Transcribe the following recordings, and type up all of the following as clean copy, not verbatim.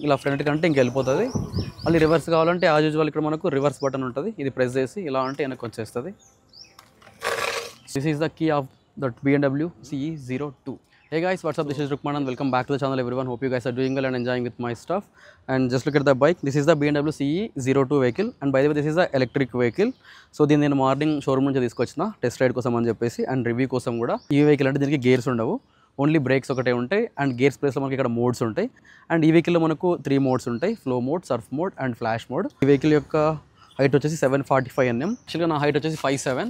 ఇలా ఫ్రంట్ కంటే ఇంక వెళ్ళిపోతుంది. మళ్ళీ రివర్స్ కావాలంటే యాజ్ యూజువల్ ఇక్కడ మనకు రివర్స్ బటన్ ఉంటుంది. ఇది ప్రెస్ చేసి ఇలా అంటే వెనక్కి వచ్చేస్తుంది. This is the key of that BMW CE 02. Hey guys, what's up? This is Rukman and welcome back to the channel everyone. Hope you guys are doing well and enjoying with my stuff. And just look at the bike. This is the BMW CE 02 vehicle and by the way this is the electric vehicle. So దీన్ని నేను morning showroom నుంచి తీసుకొచ్చిన test ride కోసం అని చెప్పేసి and review కోసం కూడా. ఈ వెహికల్ అంటే దీనికి గేర్స్ ఉండవు, ఓన్లీ బ్రేక్స్ ఒకటే ఉంటాయి అండ్ గేర్స్ ప్లేస్లో మనకి ఇక్కడ మోడ్స్ ఉంటాయి. అండ్ ఈ వెహికల్లో మనకు 3 మోడ్స్ ఉంటాయి, flow mode, surf mode and flash mode. ఈ వెహికల్ యొక్క హైట్ వచ్చేసి 745 mm. యాక్చువల్గా నా హైట్ వచ్చేసి 5'7"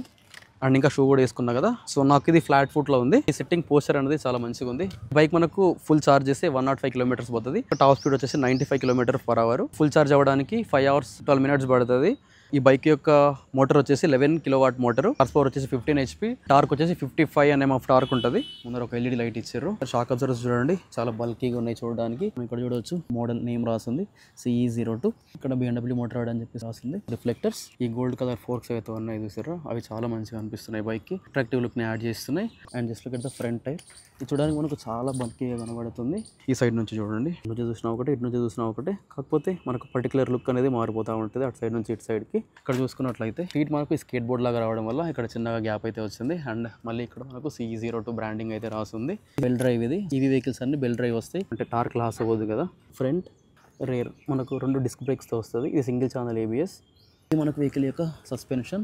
అండ్ ఇంకా షూ కూడా వేసుకున్నా కదా. సో నాకు ఇది ఫ్లాట్ ఫుట్లో ఉంది. ఈ సిట్టింగ్ పోస్చర్ అనేది చాలా మంచిగా ఉంది. బైక్ మనకు ఫుల్ ఛార్జ్ చేస్తే 105 kilometers పోతుంది. టాప్ స్పీడ్ వచ్చేసి 95 km/h. ఫుల్ ఛార్జ్ అవ్వడానికి 5 hours 12 minutes పడుతుంది. ఈ బైక్ యొక్క మోటార్ వచ్చేసి 11 kW మోటార్, హార్స్ పవర్ వచ్చేసి 15 HP, టార్క్ వచ్చేసి 55 Nm ఆఫ్ టార్క్ ఉంటుంది. ముందర ఒక LED లైట్ ఇచ్చారు. షాక్ అబ్జర్వర్స్ చూడండి చాలా బల్కీగా ఉన్నాయి చూడడానికి. ఇక్కడ చూడవచ్చు మోడల్ నేమ్ రాసింది CE 02. ఇక్కడ BMW మోటార్ అని చెప్పి రాసింది. రిఫ్లెక్టర్స్, ఈ గోల్డ్ కలర్ ఫోర్క్స్ అయితే ఉన్నాయి చూసారు, అవి చాలా మంచిగా అనిపిస్తున్నాయి బైక్ కి, అట్రాక్టివ్ లుక్ ని యాడ్ చేస్తున్నాయి. And just look at the front tyre, ఇది చూడడానికి మనకు చాలా బల్కీగా కనబడుతుంది. ఈ సైడ్ నుంచి చూడండి, ఇటు నుంచి చూసినా ఒకటి, ఇటు నుంచి చూసినా ఒకటి, కాకపోతే మనకు పర్టికులర్ లుక్ అనేది మారిపోతూ ఉంటుంది అటు సైడ్ నుంచి ఇటు సైడ్కి. ఇక్కడ చూసుకున్నట్లయితే సీట్ మనకు స్కేట్ బోర్డ్ లాగా రావడం వల్ల ఇక్కడ చిన్నగా గ్యాప్ అయితే వచ్చింది. అండ్ మళ్ళీ ఇక్కడ మనకు CE 02 బ్రాండింగ్ అయితే రాస్తుంది. బెల్ డ్రైవ్ ఇది, ఈవీ వెహికల్స్ అన్ని బెల్ డ్రైవ్ వస్తాయి, అంటే టార్క్ లాస్ అవ్వదు కదా. ఫ్రంట్ రేర్ మనకు 2 డిస్క్ బ్రేక్స్తో వస్తుంది. ఇది సింగిల్ ఛానల్ ABS. ఇది మనకు వెహికల్ యొక్క సస్పెన్షన్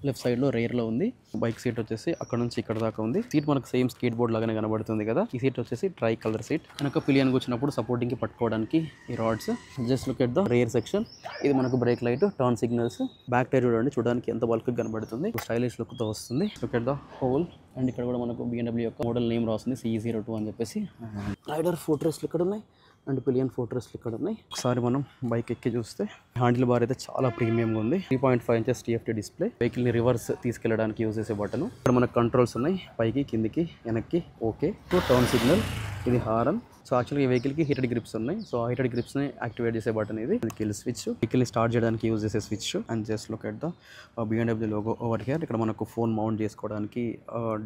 లెఫ్ట్ సైడ్లో రేర్లో ఉంది. బైక్ సీట్ వచ్చేసి అక్కడ నుంచి ఇక్కడ దాకా ఉంది. సీట్ మనకు సేమ్ స్కేట్ బోర్డ్ లాగానే కనబడుతుంది కదా. ఈ సీట్ వచ్చేసి ట్రై కలర్ సీట్. వెనక పిలియన్ కూర్చున్నప్పుడు సపోర్టింగ్కి పట్టుకోవడానికి ఈ rods. Just look at the rear section, ఇది మనకు brake light, turn signals. Back tyre చూడండి, చూడడానికి ఎంత బల్క్ కనబడుతుంది, స్టైలిష్ లుక్తో వస్తుంది. Look at the whole. And ఇక్కడ కూడా మనకు BMW యొక్క మోడల్ నేమ్ రాస్తుంది CE 02 అని చెప్పేసి. రైడర్ ఫోర్ట్రెస్లు ఇక్కడ ఉన్నాయి అండ్ పిలియన్ ఫోర్ట్రెస్లు ఇక్కడ ఉన్నాయి. ఒకసారి మనం బైక్ ఎక్కి చూస్తే హ్యాండిల్ బార్ అయితే చాలా ప్రీమియంగా ఉంది. 3.5 inches TFT డిస్ప్లే. వెహికల్ని రివర్స్ తీసుకెళ్ళడానికి యూజ్ చేసే బటన్. ఇక్కడ మనకు కంట్రోల్స్ ఉన్నాయి, పైకి, కిందికి, వెనక్కి, ఓకే. టర్న్ సిగ్నల్, ఇది హారన్. సో యాక్చువల్గా ఈ వెహికల్కి హీటెడ్ గ్రిప్స్ ఉన్నాయి. సో ఆ హీటెడ్ గ్రిప్స్ని యాక్టివేట్ చేసే బటన్ ఇది. కిల్ స్విచ్, వెహికల్ని స్టార్ట్ చేయడానికి యూజ్ చేసే switch. And just look at the BMW logo over here. ఇక్కడ మనకు ఫోన్ మౌంట్ చేసుకోవడానికి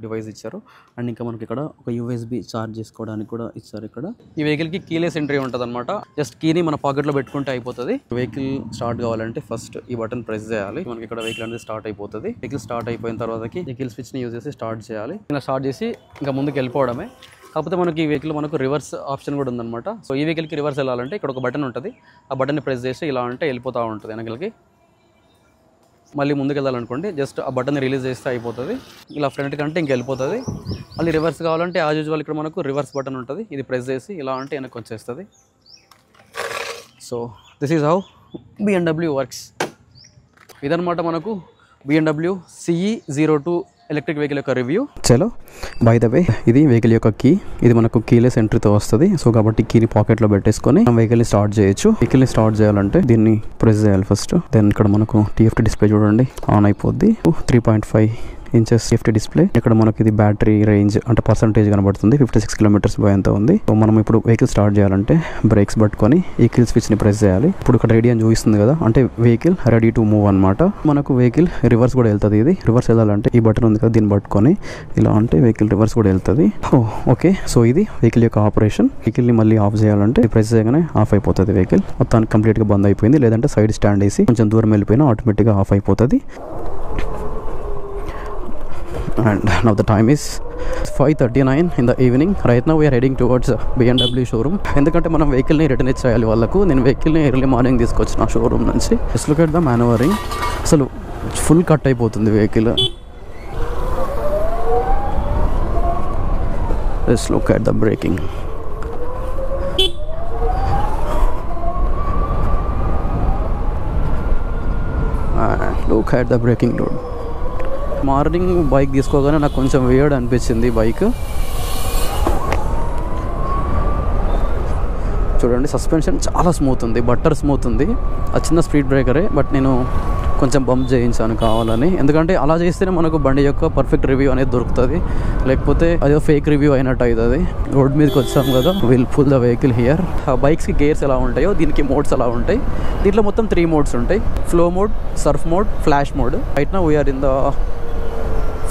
డివైస్ ఇచ్చారు. అండ్ ఇంకా మనకి ఇక్కడ ఒక USB ఛార్జ్ చేసుకోవడానికి కూడా ఇచ్చారు. ఇక్కడ ఈ వెహికల్కి కీలెస్ ఎంట్రీ ఉంటుంది అనమాట. జస్ట్ కీని మన పాకెట్లో పెట్టుకుంటే అయిపోతుంది. వెహికల్ స్టార్ట్ కావాలంటే ఫస్ట్ ఈ బటన్ ప్రెస్ చేయాలి. మనకి ఇక్కడ వెహికల్ అనేది స్టార్ట్ అయిపోతుంది. వెహికల్ స్టార్ట్ అయిపోయిన తర్వాతకి వెహికల్ స్విచ్ని యూజ్ చేసి స్టార్ట్ చేయాలి. ఇలా స్టార్ట్ చేసి ఇంకా ముందుకు వెళ్ళిపోవడమే. కాకపోతే మనకి ఈ వెహికల్ మనకు రివర్స్ ఆప్షన్ కూడా ఉందన్నమాట. సో ఈ వెహికల్కి రివర్స్ వెళ్ళాలంటే ఇక్కడ ఒక బటన్ ఉంటుంది, ఆ బటన్ని ప్రెస్ చేసి ఇలా అంటే వెళ్ళిపోతూ ఉంటుంది వెనకలకి. మళ్ళీ ముందుకు వెళ్ళాలనుకోండి, జస్ట్ ఆ బటన్ని రిలీజ్ చేస్తే అయిపోతుంది. ఇలా ఫ్రంట్ కంటే ఇంక వెళ్ళిపోతుంది. మళ్ళీ రివర్స్ కావాలంటే యాజ్ యూజువల్ ఇక్కడ మనకు రివర్స్ బటన్ ఉంటుంది, ఇది ప్రెస్ చేసి ఇలా అంటే వెనక్కి వచ్చేస్తుంది. So this is how BMW works. ఇదనమాట మనకు BMW CE 02 ఎలక్ట్రిక్ వెహికల్ యొక్క రివ్యూ. చలో బై ద వే, ఇది వెహికల్ యొక్క కీ. ఇది మనకు కీలెస్ ఎంట్రీతో వస్తుంది. సో కాబట్టి కీని పాకెట్లో పెట్టేసుకొని వెహికల్ని స్టార్ట్ చేయొచ్చు. వెహికల్ని స్టార్ట్ చేయాలంటే దీన్ని ప్రెస్ చేయాలి ఫస్ట్. దెన్ ఇక్కడ మనకు TFT డిస్ప్లే చూడండి ఆన్ అయిపోద్ది. 3.5 inches TFT డిస్ప్లే. ఇక్కడ మనకి ఇది బ్యాటరీ రేంజ్ అంటే పర్సంటేజ్ కనబడుతుంది, 56 kilometers ఎంత ఉంది. సో మనం ఇప్పుడు వెహికల్ స్టార్ట్ చేయాలంటే బ్రేక్స్ పట్టుకొని ఈ కిల్ స్విచ్ని ప్రెస్ చేయాలి. ఇప్పుడు ఇక్కడ రెడీ అని చూపిస్తుంది కదా, అంటే వెహికల్ రెడీ టు మూవ్ అనమాట. మనకు వెహికల్ రివర్స్ కూడా వెళ్తుంది. ఇది రివర్స్ వెళ్ళాలంటే ఈ బటన్ ఉంది కదా, దీన్ని పట్టుకొని ఇలా అంటే వెహికల్ రివర్స్ కూడా వెళ్తుంది. ఓకే, సో ఇది వెహికల్ యొక్క ఆపరేషన్. వెహికల్ని మళ్ళీ ఆఫ్ చేయాలంటే ప్రెస్ చేయగానే ఆఫ్ అయిపోతుంది. వెహికల్ మొత్తానికి కంప్లీట్గా బంద్ అయిపోయింది. లేదంటే సైడ్ స్టాండ్ వేసి కొంచెం దూరం వెళ్ళిపోయినా ఆటోమేటిక్గా ఆఫ్ అయిపోతుంది. And now the time is 5:39 in the evening. Right now we are heading towards BMW showroom. ఎందుకంటే మనం వెహికల్ని రిటర్న్ ఇచ్చేయాలి వాళ్ళకు. నేను వెహికల్ని ఎర్లీ మార్నింగ్ తీసుకొచ్చిన షోరూమ్ నుంచి. జస్ట్ లుక్ ఎట్ ద మానవరింగ్, అసలు ఫుల్ కట్ అయిపోతుంది vehicle. Just look at the breaking. Look at the breaking load. Morning bike తీసుకోగానే నాకు కొంచెం వేయడ్ అనిపించింది బైక్. చూడండి సస్పెన్షన్ చాలా స్మూత్ ఉంది, బట్టర్ స్మూత్ ఉంది. అది చిన్న స్పీడ్ బ్రేకరే, బట్ నేను కొంచెం బంప్ చేయించాను కావాలని. ఎందుకంటే అలా చేస్తేనే మనకు బండి యొక్క పర్ఫెక్ట్ రివ్యూ అనేది దొరుకుతుంది, లేకపోతే అదే ఫేక్ రివ్యూ అయినట్టు అవుతుంది. రోడ్ మీదకి వచ్చాం కదా, will fuel the vehicle here. బైక్స్కి గేర్స్ ఎలా ఉంటాయో దీనికి మోడ్స్ ఎలా ఉంటాయి. దీంట్లో మొత్తం 3 మోడ్స్ ఉంటాయి, flow mode, surf mode, flash mode. Right now we're in the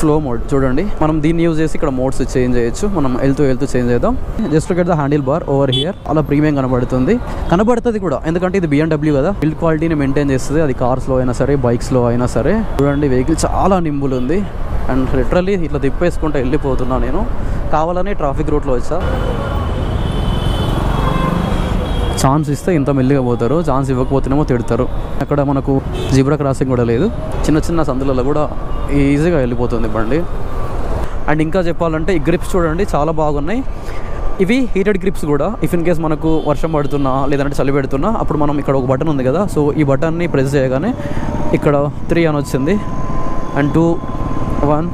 flow mode చూడండి, మనం దీన్ని యూజ్ చేసి ఇక్కడ మోడ్స్ చేంజ్ చేయొచ్చు. మనం వెళ్తూ చేంజ్ చేద్దాం. Just look at the handle bar over here. అలా ప్రీమియం కనబడుతుంది కూడా, ఎందుకంటే ఇది BMW కదా, బిల్డ్ క్వాలిటీని మెయింటైన్ చేస్తుంది. అది కార్స్లో అయినా సరే, బైక్స్లో అయినా సరే. చూడండి వెహికల్ చాలా నింబుల్ ఉంది. అండ్ లిటరల్లీ ఇట్లా తిప్పేసుకుంటూ వెళ్ళిపోతున్నా. నేను కావాలని ట్రాఫిక్ రూట్లో వచ్చా. ఛాన్స్ ఇస్తే ఇంత మెల్లిగా పోతారు, ఛాన్స్ ఇవ్వకపోతేనేమో తిడతారు. అక్కడ మనకు జీబ్రా క్రాసింగ్ కూడా లేదు. చిన్న సందులలో కూడా ఈజీగా వెళ్ళిపోతుంది బండి. అండ్ ఇంకా చెప్పాలంటే ఈ గ్రిప్స్ చూడండి చాలా బాగున్నాయి. ఇవి హీటెడ్ గ్రిప్స్ కూడా. ఇఫ్ ఇన్ కేస్ మనకు వర్షం పడుతున్నా లేదంటే చలి పెడుతున్నా అప్పుడు మనం ఇక్కడ ఒక బటన్ ఉంది కదా, సో ఈ బటన్ని ప్రెస్ చేయగానే ఇక్కడ 3 అని వచ్చింది అండ్ 2, 1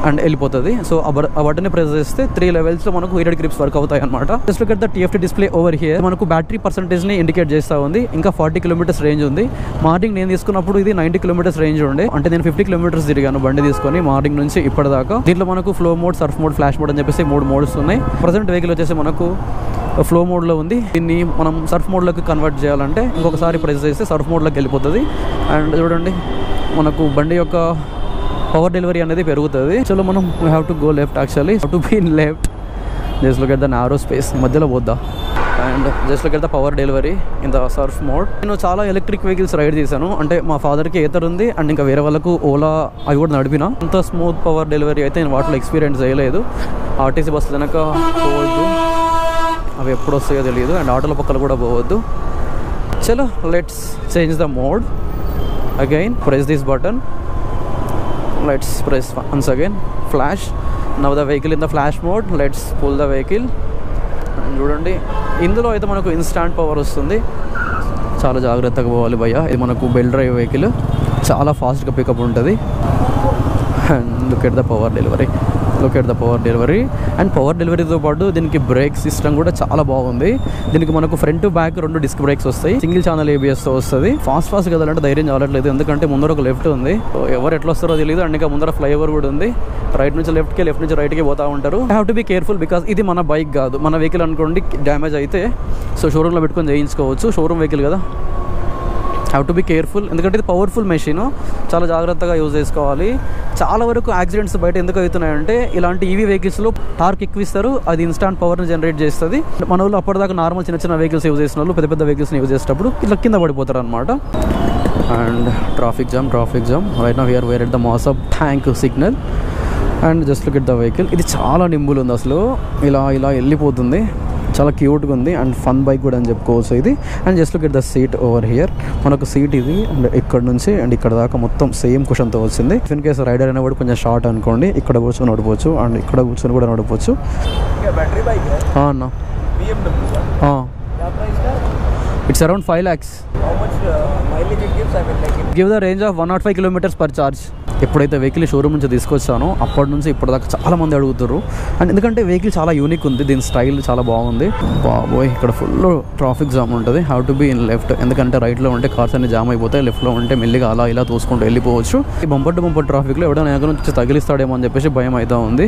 అండ్ వెళ్ళిపోతుంది. సో ఆ బటన్ని ప్రెస్ చేస్తే 3 లెవెల్స్లో మనకు హీటెడ్ గ్రిప్స్ వర్క్ అవుతాయి అనమాట. Just look at the TFT display over here. మనకు బ్యాటరీ పర్సెంటేజ్ని ఇండికేట్ చేస్తూ ఉంది. ఇంకా 40 కిలోమీటర్స్ రేంజ్ ఉంది. మార్నింగ్ నేను తీసుకున్నప్పుడు ఇది 90 కిలోమీటర్స్ రేంజ్ ఉండే, అంటే నేను 50 కిలోమీటర్స్ తిరిగాను బండి తీసుకొని మార్నింగ్ నుంచి ఇప్పటిదాకా. దీంట్లో మనకు flow mode, surf mode, flash mode అని చెప్పేసి 3 మోడ్స్ ఉన్నాయి. ప్రజెంట్ వెహికల్ వచ్చేసి మనకు ఫ్లో మోడ్లో ఉంది. దీన్ని మనం సర్ఫ్ మోడ్లోకి కన్వర్ట్ చేయాలంటే ఇంకొకసారి ప్రెస్ చేస్తే సర్ఫ్ మోడ్లోకి వెళ్ళిపోతుంది. అండ్ చూడండి మనకు బండి యొక్క పవర్ డెలివరీ అనేది పెరుగుతుంది. చలో మనం we have to go left. Actually to be in left. Just look at the narrow space, మధ్యలో పోద్దా. And just look at the power delivery in the surf mode. నేను చాలా ఎలక్ట్రిక్ వెహికల్స్ రైడ్ చేశాను. అంటే మా ఫాదర్కి ఏతర్ ఉంది అండ్ ఇంకా వేరే వాళ్ళకు ఓలా అవి కూడా నడిపిన. అంత స్మూత్ పవర్ డెలివరీ అయితే నేను వాటిలో ఎక్స్పీరియన్స్ చేయలేదు. ఆర్టీసీ బస్సులు వెనక పోవద్దు, అవి ఎప్పుడు వస్తాయో తెలియదు. అండ్ ఆటోల పక్కన కూడా పోవద్దు. చలో let's change the mode again. Press this button. Let's press once again flash. Now the vehicle in the flash mode. Let's pull the vehicle. చూడండి ఇందులో అయితే మనకు ఇన్స్టాంట్ పవర్ వస్తుంది. చాలా జాగ్రత్తగా పోవాలి భయ్య. ఇది మనకు బెల్ డ్రైవ్ వెహికల్, చాలా ఫాస్ట్గా పికప్ ఉంటుంది. And look at the power delivery. And power డెలివరీతో పాటు దీనికి బ్రేక్ సిస్టమ్ కూడా చాలా బాగుంది. దీనికి మనకు ఫ్రంట్ బ్యాక్ 2 డిస్క్ బ్రేక్స్ వస్తాయి. సింగిల్ ఛానల్ ABSతో వస్తుంది. ఫాస్ట్ కదాలంటే ధైర్యం చాలట్లేదు, ఎందుకంటే ముందర ఒక లెఫ్ట్ ఉంది. ఎవరు ఎట్లా వస్తారో తెలియదు. అండ్ ఇంకా ముందర ఫ్లైఓవర్ కూడా ఉంది. రైట్ నుంచి లెఫ్ట్కి, లెఫ్ట్ నుంచి రైట్కి పోతూ ఉంటారు. I have to be careful because ఇది మన బైక్ కాదు, మన వెహికల్ అనుకోండి. డ్యామేజ్ అయితే సో షోరూమ్లో పెట్టుకొని చేయించుకోవచ్చు. షోరూమ్ వెహికల్ కదా, హ్యావ్ టు బీ కేర్ఫుల్. ఎందుకంటే ఇది పవర్ఫుల్ మెషిన్, చాలా జాగ్రత్తగా యూజ్ చేసుకోవాలి. చాలా వరకు యాక్సిడెంట్స్ బయట ఎందుకు అవుతున్నాయంటే ఇలాంటి EV వెహికల్స్లో టార్క్ ఎక్కువ ఇస్తారు, అది ఇన్స్టాంట్ పవర్ని జనరేట్ చేస్తుంది. మన వాళ్ళు అప్పటిదాకా నార్మల్ చిన్న వెహికల్స్ యూజ్ చేసిన వాళ్ళు పెద్ద వెహికల్స్ని యూజ్ చేసేటప్పుడు ఇట్లా కింద పడిపోతారు అనమాట. And traffic jam. Right now we're at the Masab Tank signal. And just look at the vehicle. ఇది చాలా నింబుల్ ఉంది అసలు, ఇలా వెళ్ళిపోతుంది. చాలా క్యూట్గా ఉంది అండ్ ఫన్ బైక్ కూడా అని చెప్పుకోవచ్చు ఇది. And just look at the seat over here. మనకు సీట్ ఇది అండ్ ఇక్కడ నుంచి అండ్ ఇక్కడ దాకా మొత్తం సేమ్ కుషన్తో వచ్చింది. ఇన్ కేసు రైడర్ అయినా కూడా కొంచెం షార్ట్ అనుకోండి, ఇక్కడ కూర్చొని నడపవచ్చు అండ్ ఇక్కడ కూర్చొని కూడా నడపవచ్చు. అన్న it's around 5 lakhs. Give the range of 105 kilometers per charge. ఎప్పుడైతే వెహికల్ షోరూమ్ నుంచి తీసుకొచ్చానో అప్పటి నుంచి ఇప్పటిదాకా చాలా మంది అడుగుతారు. అండ్ ఎందుకంటే వెహికల్ చాలా యూనిక్ ఉంది, దీని స్టైల్ చాలా బాగుంది. బాబోయ్ ఇక్కడ ఫుల్ ట్రాఫిక్ జామ్ ఉంటుంది. Have to be in left, ఎందుకంటే రైట్లో ఉంటే కార్స్ అన్ని జామ్ అయిపోతాయి, లెఫ్ట్లో ఉంటే మెల్లిగా అలా ఇలా తోసుకుంటూ వెళ్ళిపోవచ్చు. ఈ బంపర్ టు బంపర్ ట్రాఫిక్లో ఎవడైనా వెనక నుంచి తగిలిస్తాడేమో అని చెప్పేసి భయం అవుతూ ఉంది.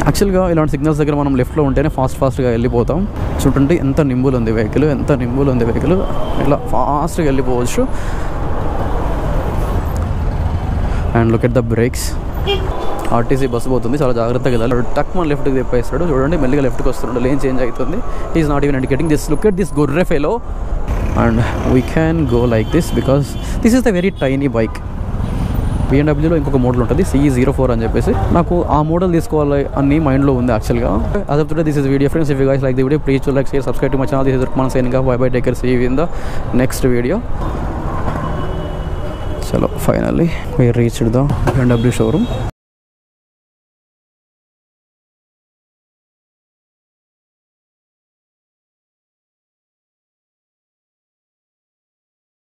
యాక్చువల్గా ఇలాంటి సిగ్నల్స్ దగ్గర మనం లెఫ్ట్లో ఉంటేనే ఫాస్ట్గా వెళ్ళిపోతాం. చూడండి ఎంత నింబుల్ ఉంది వెహికల్, ఇట్లా ఫాస్ట్గా వెళ్ళిపోవచ్చు. And look at the brakes. RTC bus పోతుంది, చాలా జాగ్రత్తగా వెళ్ళాలి. టక్ మన లెఫ్ట్కి తెప్పేస్తాడు. చూడండి మెల్లిగా లెఫ్ట్కి వస్తున్నాడు, లేన్ చేంజ్ అవుతుంది. Is not even indicating this. Look at this గొర్రె fellow. And we can go like this because this is the very tiny bike. BMWలో ఇంకొక మోడల్ ఉంటుంది CE04 అని చెప్పేసి. నాకు ఆ మోడల్ తీసుకోవాలి అని మైండ్లో ఉంది యాక్చువల్గా. as of today this is video friends. If you guys like the video, please to like, share, subscribe to my channel. This is Rukman signing off. Bye, take care, see you in the next video. Chalo, finally we reached the BMW showroom.